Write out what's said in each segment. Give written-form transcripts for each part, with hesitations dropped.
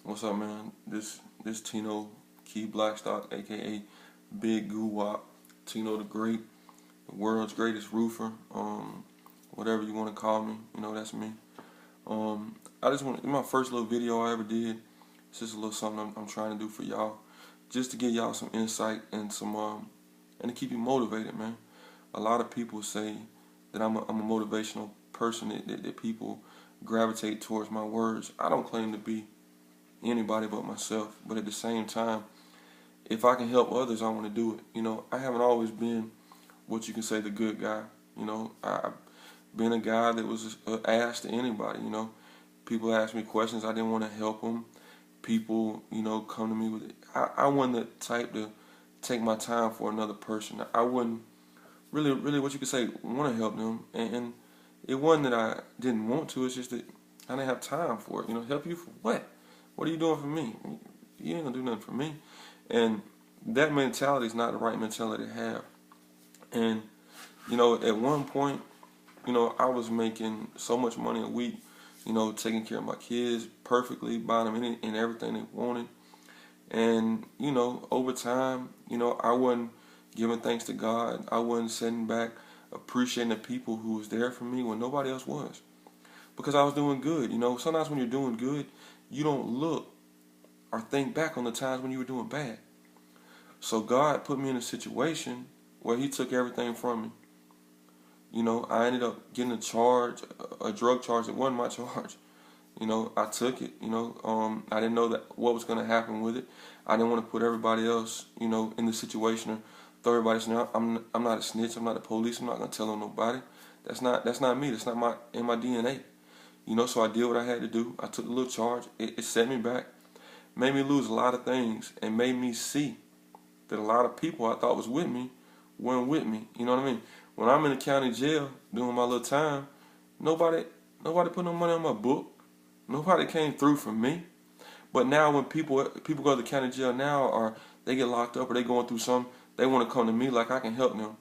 What's up, man? This Tino Key Blackstock, aka Big Goo Wop, Tino the Great, the world's greatest roofer. Whatever you want to call me, that's me. I just want my first little video I ever did. It's just a little something I'm trying to do for y'all, just to give y'all some insight and and to keep you motivated, man. A lot of people say that I'm a motivational person, that people gravitate towards my words. I don't claim to be anybody but myself, but at the same time, if I can help others, I want to do it. I haven't always been what you can say the good guy. I've been a guy that was asked to anybody. People ask me questions, I didn't want to help them. People, come to me with it. I wasn't the type to take my time for another person. I wouldn't really what you could say, want to help them. And it wasn't that I didn't want to, it's just that I didn't have time for it. Help you for what? What are you doing for me? You ain't gonna do nothing for me. And that mentality is not the right mentality to have. And, at one point, I was making so much money a week, taking care of my kids perfectly, buying them any and everything they wanted. And, over time, I wasn't giving thanks to God. I wasn't sitting back appreciating the people who was there for me when nobody else was. Because I was doing good. Sometimes when you're doing good, you don't look or think back on the times when you were doing bad. So God put me in a situation where He took everything from me. I ended up getting a drug charge that wasn't my charge. I took it. I didn't know what was going to happen with it. I didn't want to put everybody else, in the situation or throw everybody. I'm not a snitch. I'm not the police. I'm not going to tell on nobody. That's not me. That's not in my DNA. So I did what I had to do. I took a little charge. It set me back, made me lose a lot of things, and made me see that a lot of people I thought was with me weren't with me. You know what I mean? When I'm in the county jail doing my little time, nobody put no money on my book. Nobody came through for me. But now when people go to the county jail now, or they get locked up, or they going through something, they want to come to me like I can help them.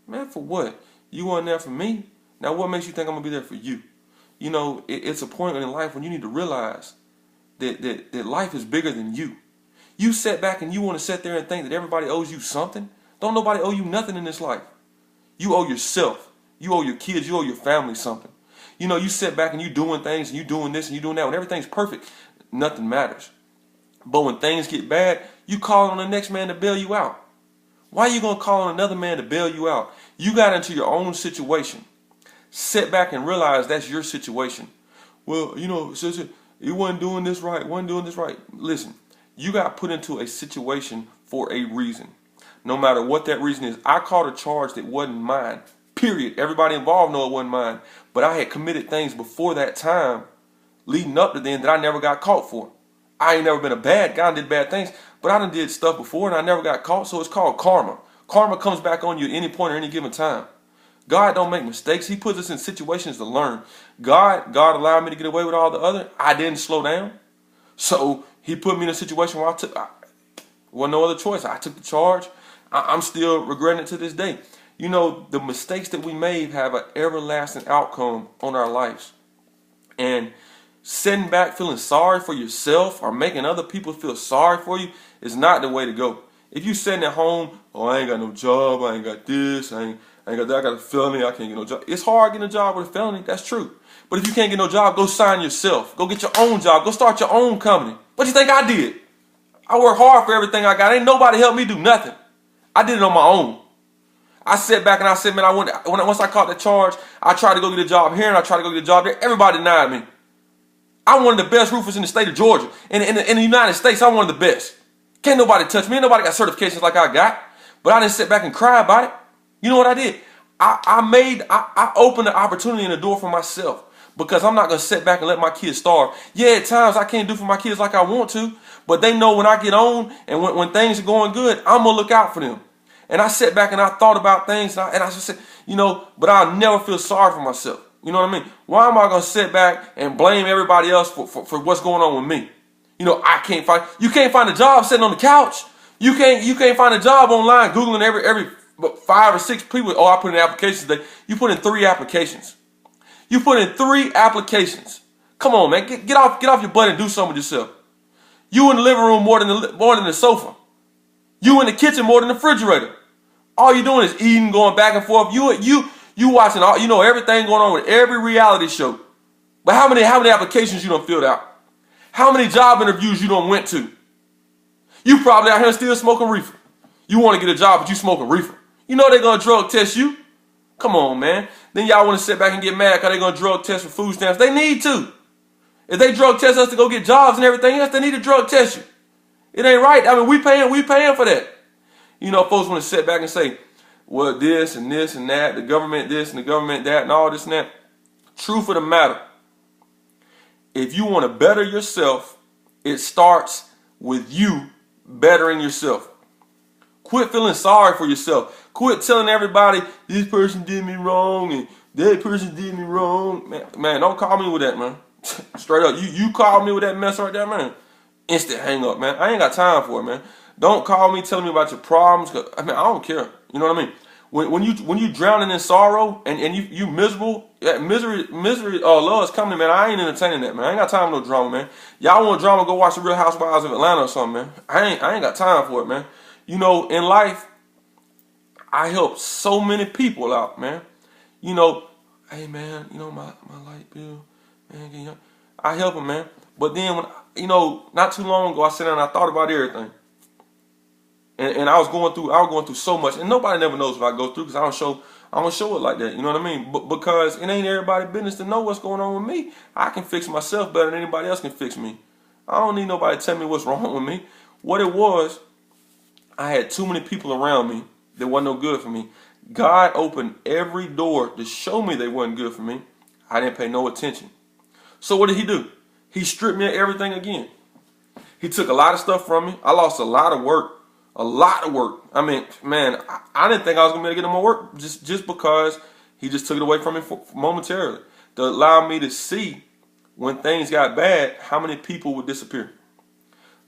Man, for what? You weren't there for me. Now what makes you think I'm gonna be there for you? It's a point in life when you need to realize that life is bigger than you. You sit back and you want to sit there and think that everybody owes you something. Don't nobody owe you nothing in this life. You owe yourself. You owe your kids. You owe your family something. You sit back and you doing things and you doing this and you doing that. When everything's perfect, nothing matters. But when things get bad, you call on the next man to bail you out. Why are you going to call on another man to bail you out? You got into your own situation. Sit back and realize that's your situation. Well, sister, you wasn't doing this right. Wasn't doing this right. Listen, you got put into a situation for a reason. No matter what that reason is. I caught a charge that wasn't mine. Period. Everybody involved know it wasn't mine. But I had committed things before that time, leading up to then, that I never got caught for. I ain't never been a bad guy and did bad things, but I done did stuff before and I never got caught, so it's called karma. Karma comes back on you at any point or any given time. God don't make mistakes. He puts us in situations to learn. God allowed me to get away with all the other. I didn't slow down. So He put me in a situation where wasn't no other choice. I took the charge. I'm still regretting it to this day. The mistakes that we made have an everlasting outcome on our lives. And sitting back feeling sorry for yourself or making other people feel sorry for you is not the way to go. If you sitting at home, I ain't got no job, I ain't got this, I ain't got that, I got a felony, I can't get no job. It's hard getting a job with a felony, that's true. But if you can't get no job, go sign yourself. Go get your own job. Go start your own company. What you think I did? I work hard for everything I got. Ain't nobody help me do nothing. I did it on my own. I sat back and I said, man, once I caught the charge, I tried to go get a job here and I tried to go get a job there. Everybody denied me. I'm one of the best roofers in the state of Georgia. In the United States, I'm one of the best. Can't nobody touch me. Ain't nobody got certifications like I got. But I didn't sit back and cry about it. You know what I did? I opened the opportunity and the door for myself. Because I'm not going to sit back and let my kids starve. Yeah, at times I can't do for my kids like I want to. But they know when I get on and when things are going good, I'm going to look out for them. And I sat back and I thought about things. And I just said, but I'll never feel sorry for myself. You know what I mean? Why am I going to sit back and blame everybody else for what's going on with me? You can't find a job sitting on the couch. You can't find a job online Googling every 5 or 6 people. Oh, I put in applications today. You put in 3 applications. You put in 3 applications. Come on, man. Get off your butt and do something with yourself. You in the living room more than the sofa. You in the kitchen more than the refrigerator. All you doing is eating, going back and forth. You watching all, you know, everything going on with every reality show. But how many applications you done filled out? How many job interviews you done went to? You probably out here still smoking reefer. You want to get a job, but you smoking reefer. You know they're going to drug test you. Come on, man. Then y'all want to sit back and get mad because they're going to drug test for food stamps. They need to. If they drug test us to go get jobs and everything else, they need to drug test you. It ain't right. I mean, we paying for that. You know, folks want to sit back and say, well, this and that, the government this and the government that and all this and that. Truth of the matter, if you want to better yourself, it starts with you bettering yourself. Quit feeling sorry for yourself. Quit telling everybody, this person did me wrong and that person did me wrong. Man, don't call me with that, man. Straight up, you call me with that mess right there, man. Instant hang up, man. I ain't got time for it, man. Don't call me telling me about your problems. I mean, I don't care. You know what I mean? When you drowning in sorrow and you miserable, misery, love is coming, man. I ain't entertaining that, man. I ain't got time for no drama, man. Y'all want drama? Go watch the Real Housewives of Atlanta or something, man. I ain't got time for it, man. You know, in life, I help so many people out, man. You know, hey, man. You know my light bill, man. I help them, man. But then when not too long ago, I sat down and I thought about everything. And I was going through so much, and nobody never knows what I go through because I don't show it like that. You know what I mean? But because it ain't everybody's business to know what's going on with me. I can fix myself better than anybody else can fix me. I don't need nobody to tell me what's wrong with me. What it was, I had too many people around me that wasn't no good for me. God opened every door to show me they wasn't good for me. I didn't pay no attention. So what did he do? He stripped me of everything again. He took a lot of stuff from me. I lost a lot of work. A lot of work. I mean, man, I didn't think I was going to be able to get no more work just because he just took it away from me momentarily to allow me to see when things got bad, how many people would disappear.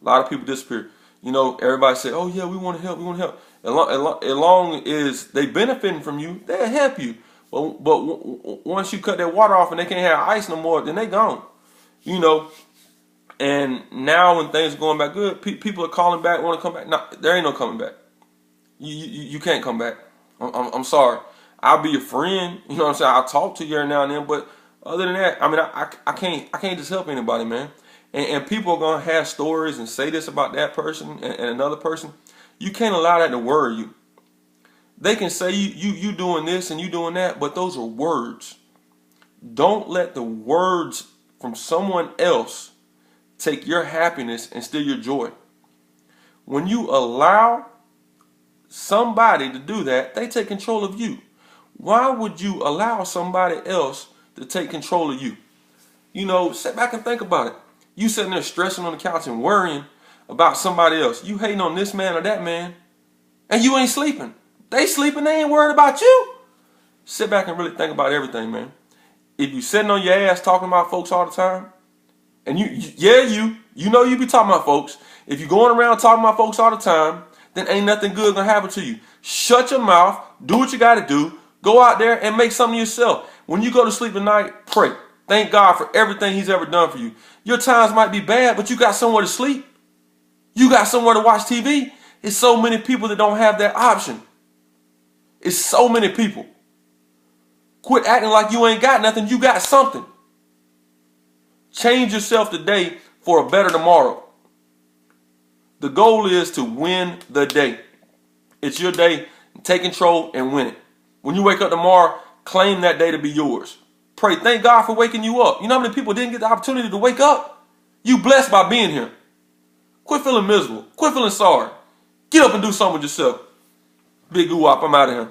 A lot of people disappear. You know, everybody say, oh, yeah, we want to help. We want to help. As long as they benefiting from you, they'll help you. But once you cut that water off and they can't have ice no more, then they gone. You know. And now when things are going back good, people are calling back, want to come back. No, there ain't no coming back. You can't come back. I'm sorry. I'll be your friend. You know what I'm saying? I'll talk to you every now and then. But other than that, I mean, I can't just help anybody, man. And people are going to have stories and say this about that person and another person. You can't allow that to worry you. They can say you doing this and you doing that, but those are words. Don't let the words from someone else take your happiness and steal your joy. When you allow somebody to do that, they take control of you. Why would you allow somebody else to take control of you? You know, sit back and think about it. You sitting there stressing on the couch and worrying about somebody else. You hating on this man or that man, and you ain't sleeping. They sleeping, they ain't worried about you. Sit back and really think about everything, man. If you sitting on your ass talking about folks all the time, and you know you be talking about folks. If you're going around talking about folks all the time, then ain't nothing good gonna happen to you. Shut your mouth, do what you gotta do, go out there and make something yourself. When you go to sleep at night, pray. Thank God for everything he's ever done for you. Your times might be bad, but you got somewhere to sleep. You got somewhere to watch TV. It's so many people that don't have that option. It's so many people. Quit acting like you ain't got nothing. You got something. Change yourself today for a better tomorrow. The goal is to win the day. It's your day. Take control and win it. When you wake up tomorrow, claim that day to be yours. Pray. Thank God for waking you up. You know how many people didn't get the opportunity to wake up? You blessed by being here. Quit feeling miserable. Quit feeling sorry. Get up and do something with yourself. Big Goo Wop, I'm out of here.